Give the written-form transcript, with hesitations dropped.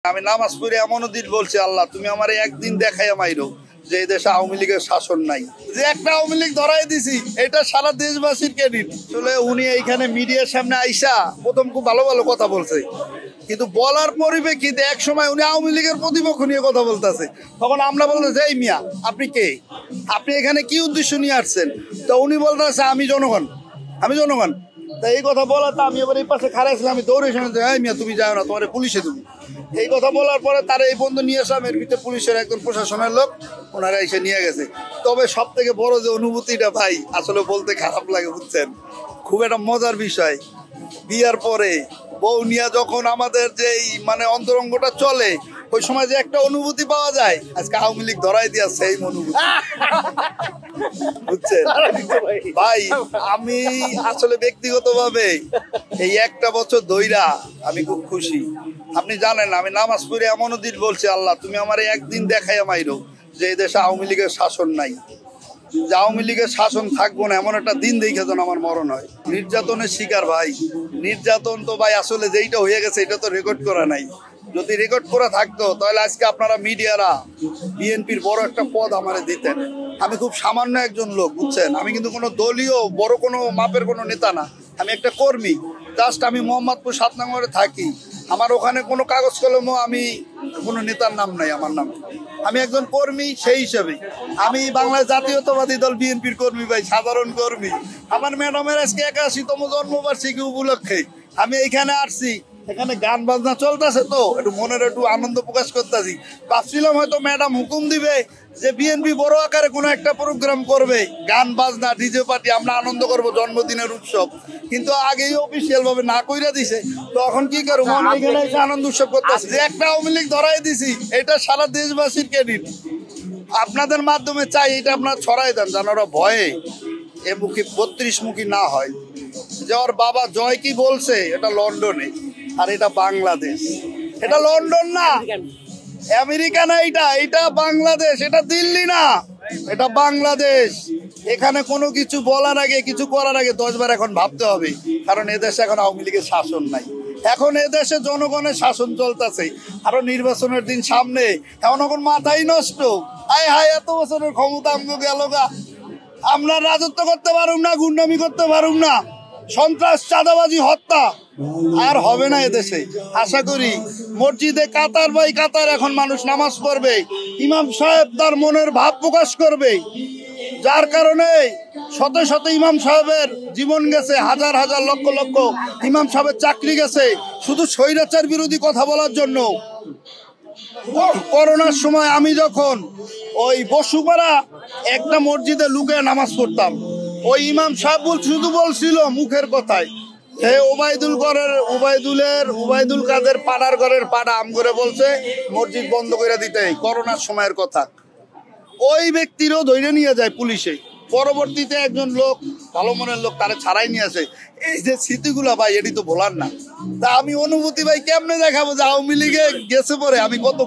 আমি নামাজ পড়ে এমনও দিন বলছি, আল্লাহ তুমি আমার একদিন দেখাইয়া মাইরো যে এই দেশে আওয়ামী লীগের শাসন নাই, যে একটা আওয়ামী লীগ ধরাই দিছি, এটা সারা দেশবাসীর ক্রেডিট। আসলে উনি এইখানে মিডিয়ার সামনে আইসা প্রথম খুব ভালো ভালো কথা বলছে, কিন্তু বলার পরিপ্রেক্ষিতে এক সময় উনি আওয়ামী লীগের প্রতিপক্ষ নিয়ে কথা বলতেছে। তখন আমরা বলতেছি, এই মিয়া আপনি কে, আপনি এখানে কি উদ্দেশ্য নিয়ে আসছেন? তো উনি বলতেছে আমি জনগণ, আমি জনগণ। তা এই কথা বলাতে আমি এবার এই পাশে খারাপ ছিলাম, আমি দৌড়ে শুনে এই মিয়া তুমি যাও না, তোমার পুলিশে দেবো। এই কথা বলার পরে তারা এই বন্ধু নিয়ে আসলাম, এর ভিতরে পুলিশের একজন প্রশাসনের লোক ওনারা এসে নিয়ে গেছে। তবে সব থেকে বড় যে অনুভূতিটা ভাই, আসলে বলতে খারাপ লাগে বুঝছেন, খুব একটা মজার বিষয়। বিয়ার পরে বউ নিয়ে যখন আমাদের যে মানে অন্তরঙ্গটা চলে, ওই সময় যে একটা অনুভূতি পাওয়া যায়, আজকে আওয়ামী লীগ ধরাই দিয়া সেই অনুভূতি বুঝছেন ভাই। আমি আসলে ব্যক্তিগতভাবে এই একটা বছর ধইরা আমি খুব খুশি। আপনি জানেন আমি নামাজ পড়ে এমনও দিন বলছি, আল্লাহ তুমি আমার একদিন দেখাইয়া মাইরো যে এই দেশে আওয়ামী লীগের শাসন নাই, যে আওয়ামী লীগের শাসন থাকবো না, এমন একটা দিন দেখে যেন আমার মরণ হয়। নির্যাতনের শিকার ভাই, নির্যাতন তো ভাই আসলে যেইটা হয়ে গেছে এটা তো রেকর্ড করা নাই। যদি রেকর্ড করা থাকতো তাহলে আজকে আপনারা মিডিয়ারা বিএনপির বড় একটা পদ আমারে দিতেন। আমি খুব সামান্য একজন লোক বুঝছেন, আমি কিন্তু কোনো দলীয় বড় কোনো মাপের কোনো নেতা না, আমি একটা কর্মী। জাস্ট আমি মোহাম্মদপুর 7 নম্বরে থাকি, আমার ওখানে কোনো কাগজ কলমও আমি কোনো নেতার নাম নাই আমার নাম, আমি একজন কর্মী। সেই হিসাবে আমি বাংলাদেশ জাতীয়তাবাদী দল বিএনপির কর্মী ভাই, সাধারণ কর্মী। আমার ম্যাডামের আজকে 81তম জন্মবার্ষিকী উপলক্ষে আমি এইখানে আসছি, এখানে গান বাজনা চলতেছে, তো একটু মনের একটু আনন্দ প্রকাশ করতেছি। ভাবছিলাম হয়তো ম্যাডাম হুকুম দিবে যে বিএনপি বড় আকারে কোনো একটা প্রোগ্রাম করবে, গান বাজনা ডিজে পার্টি, আমরা আনন্দ করব জন্মদিনের উৎসব, কিন্তু আগেই অফিসিয়াল ভাবে না কইরা দিছে। তখন কি করবো, এখানে এসে আনন্দ উৎসব করতেছি, যে একটা আওয়ামী লীগ ধরাই দিছি, এটা সারা দেশবাসীর ক্রেডিট। আপনাদের মাধ্যমে চাই এটা আপনার ছড়াই দেন, যেন ওরা ভয়ে এ মুখী 32 মুখী না হয়। যে ওর বাবা জয় কি বলছে, এটা লন্ডনে, আর এটা বাংলাদেশ, এটা লন্ডন না, আমেরিকা না, এটা বাংলাদেশ, এটা দিল্লি না, এটা বাংলাদেশ। এখানে কোনো কিছু বলার আগে, কিছু করার আগে 10 বার এখন ভাবতে হবে, কারণ এদেশে এখন আওয়ামী লীগের শাসন নাই, এখন এদেশে জনগণের শাসন চলতেছে। আরো নির্বাচনের দিন সামনে, এখন মাথাই নষ্ট। আয় হায়, এত বছরের ক্ষমতা আমগো গেল গা, আমরা রাজত্ব করতে পারুম না, গুন্ডামি করতে পারুম না, সন্ত্রাস চাঁদাবাজি হত্যা আর হবে না এদেশে। আশা করি মসজিদে কাতার বাই কাতার এখন মানুষ নামাজ পড়বে, ইমাম সাহেব তার মনের ভাব প্রকাশ করবে, যার কারণে শত শত ইমাম সাহেবের জীবন গেছে, হাজার হাজার লক্ষ লক্ষ ইমাম সাহেবের চাকরি গেছে শুধু স্বৈরাচার বিরোধী কথা বলার জন্য। করোনার সময় আমি যখন ওই বসুপাড়া একটা মসজিদে লুকে নামাজ পড়তাম, ওই ইমাম সাহেব শুধু বলছিল মুখের কথায়, হে ওবায়দুল কাদের পাড়ার ঘরের পাড়া আম করে বলছে মসজিদ বন্ধ করে দিতে, করোনার সময়ের কথা। ওই ব্যক্তিরও ধরে নিয়ে যায় পুলিশে, পরবর্তীতে একজন লোক ভালো মনের লোক তারা ছাড়াই নিয়ে আসে। এই যে স্মৃতিগুলা ভাই, এটি তো ভোলার না। তা আমি অনুভূতি ভাই কেমনে দেখাবো যে আওয়ামী লীগে গেছে পরে আমি কত